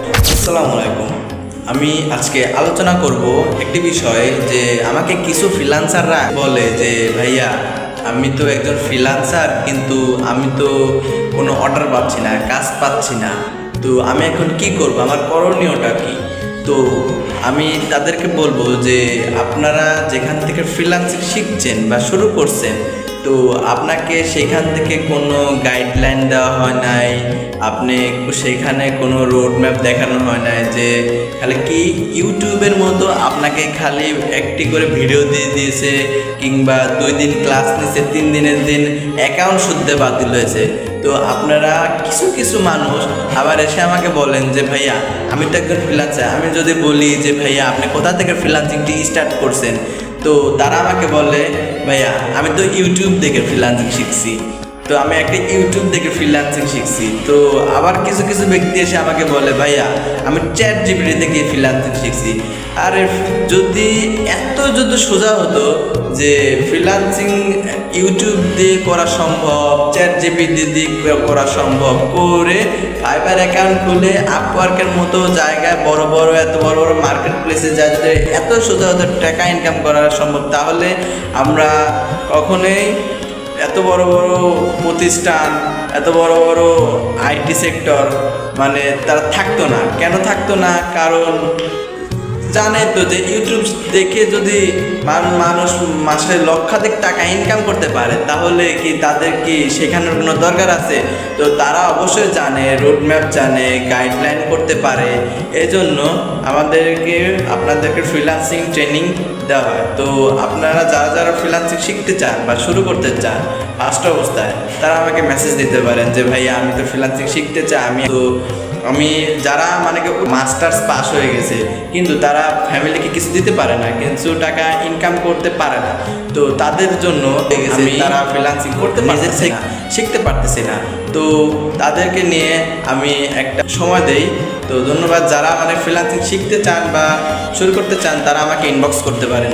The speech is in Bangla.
আসসালামু আলাইকুম। আমি আজকে আলোচনা করব একটি বিষয়ে যে আমাকে কিছু ফ্রিল্যান্সাররা বলে যে ভাইয়া আমি তো একজন ফ্রিল্যান্সার, কিন্তু আমি তো কোনো অর্ডার পাচ্ছি না, কাজ পাচ্ছি না, তো আমি এখন কি করব, আমার করণীয়টা কি? তো আমি তাদেরকে বলবো যে আপনারা যেখান থেকে ফ্রিল্যান্সিং শিখছেন বা শুরু করছেন, তো আপনাকে সেখান থেকে কোনো গাইডলাইন দেওয়া হয় নাই, আপনি সেখানে কোনো রোড ম্যাপ দেখানো হয় নাই যে খালি কি ইউটিউবের মতো আপনাকে খালি একটি করে ভিডিও দিয়ে দিয়েছে, কিংবা 2 দিন ক্লাস নিচ্ছে, 3 দিনের দিন অ্যাকাউন্ট শুদ্ধে বাতিল হয়েছে। তো আপনারা কিছু কিছু মানুষ আবার এসে আমাকে বলেন যে ভাইয়া আমি তো একজন ফ্রিল্যান্সার, আমি যদি বলি যে ভাইয়া আপনি কোথা থেকে ফ্রিল্যান্সিংটি স্টার্ট করছেন, তো তারা আমাকে বলে ভাইয়া আমি তো ইউটিউব দেখে ফ্রিল্যান্সিং শিখছি, তো আমি একটা ইউটিউব দেখে ফ্রিল্যান্সিং শিখছি। তো আবার কিছু কিছু ব্যক্তি এসে আমাকে বলে ভাইয়া আমি ChatGPT থেকে ফ্রিল্যান্সিং শিখছি। আর যদি যদি সোজা হতো যে ফ্রিল্যান্সিং ইউটিউব দিয়ে করা সম্ভব, ChatGPT দিয়ে করা সম্ভব, করে ফাইবার অ্যাকাউন্ট খুলে আপওয়ার্কের মতো জায়গায় এত বড় বড় মার্কেট প্লেসে যায়, যদি এত সোজা হতো টাকা ইনকাম করা সম্ভব, তাহলে আমরা কখনোই এত বড় বড় প্রতিষ্ঠান, এত বড় বড় আইটি সেক্টর মানে তারা থাকতো না। কেন থাকতো না? কারণ জানে তো যে ইউটিউব দেখে যদি মানুষ মাসে লক্ষাধিক টাকা ইনকাম করতে পারে, তাহলে কি তাদের কি শেখানোর কোনো দরকার আছে? তো তারা অবশ্যই জানে, রোডম্যাপ জানে, গাইডলাইন করতে পারে। এজন্য আপনাদেরকে ফ্রিল্যান্সিং ট্রেনিং দেওয়া হয়। তো আপনারা যারা ফ্রিল্যান্সিং শিখতে চান বা শুরু করতে চান ফার্স্ট অবস্থায়, তারা আমাকে মেসেজ দিতে পারেন যে ভাইয়া আমি তো ফ্রিল্যান্সিং শিখতে চাই। আমি যারা মানে মাস্টার্স পাস হয়ে গেছে কিন্তু তারা ফ্যামিলিকে কিছু দিতে পারে না, কিছু টাকা ইনকাম করতে পারে না, তো তাদের জন্য তারা ফ্রিল্যান্সিং করতে পারতেছে না, শিখতে পারতেছে না, তো তাদেরকে নিয়ে আমি একটা সময় দেই। তো ধন্যবাদ। যারা মানে ফ্রিল্যান্সিং শিখতে চান বা শুরু করতে চান, তারা আমাকে ইনবক্স করতে পারেন।